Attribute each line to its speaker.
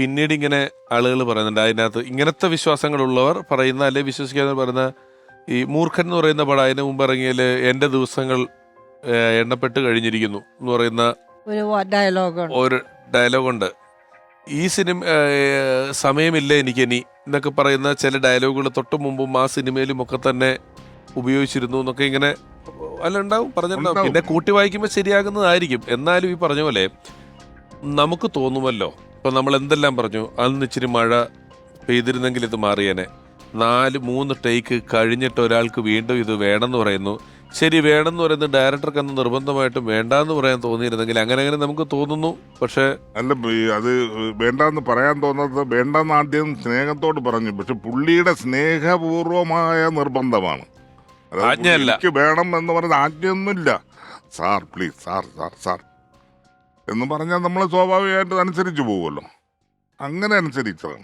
Speaker 1: പിന്നീട് ഇങ്ങനെ ആളുകൾ പറയുന്നുണ്ട് അതിനകത്ത് ഇങ്ങനത്തെ വിശ്വാസങ്ങളുള്ളവർ പറയുന്ന അല്ലെ വിശ്വസിക്കാതെ പറയുന്ന ഈ മൂർഖൻ എന്ന് പറയുന്ന പടം അതിന് മുമ്പ് ഇറങ്ങിയാൽ എൻ്റെ ദിവസങ്ങൾ എണ്ണപ്പെട്ട് കഴിഞ്ഞിരിക്കുന്നു എന്ന് പറയുന്ന ഒരു ഡയലോഗുണ്ട്. ഈ സിനിമ സമയമില്ല എനിക്കിനി എന്നൊക്കെ പറയുന്ന ചില ഡയലോഗുകൾ തൊട്ട് മുമ്പും ആ സിനിമയിലും ഒക്കെ തന്നെ ഉപയോഗിച്ചിരുന്നു എന്നൊക്കെ ഇങ്ങനെ അല്ല ഉണ്ടാവും പറഞ്ഞിട്ടുണ്ടാവും. പിന്നെ കൂട്ടി വായിക്കുമ്പോൾ ശരിയാകുന്നതായിരിക്കും. എന്നാലും ഈ പറഞ്ഞ പോലെ നമുക്ക് തോന്നുമല്ലോ, ഇപ്പൊ നമ്മൾ എന്തെല്ലാം പറഞ്ഞു, അന്ന് ഇച്ചിരി മഴ പെയ്തിരുന്നെങ്കിൽ ഇത് മാറിയേനെ, 3 ടേക്ക് കഴിഞ്ഞിട്ട് ഒരാൾക്ക് വീണ്ടും ഇത് വേണമെന്ന് പറയുന്നു. ശരി, വേണമെന്ന് പറയുന്നത് ഡയറക്ടർക്ക് അന്ന് നിർബന്ധമായിട്ടും വേണ്ടാന്ന് പറയാൻ തോന്നിയിരുന്നെങ്കിൽ അങ്ങനെ നമുക്ക് തോന്നുന്നു. പക്ഷെ
Speaker 2: അല്ല, അത് വേണ്ടാന്ന് പറയാൻ തോന്നുന്നത് വേണ്ടെന്ന് ആദ്യം സ്നേഹത്തോട് പറഞ്ഞു. പക്ഷെ പുള്ളിയുടെ സ്നേഹപൂർവമായ നിർബന്ധമാണ്.
Speaker 1: ആജ്ഞയല്ല.
Speaker 2: എനിക്ക് വേണം എന്ന് പറയുന്നത് ആജ്ഞയൊന്നുമില്ല. Sir please, sir sir sir എന്ന് പറഞ്ഞാൽ നമ്മൾ സ്വാഭാവികമായിട്ട് അനുസരിച്ച് പോകുമല്ലോ. അങ്ങനെ അനുസരിച്ചതാണ്.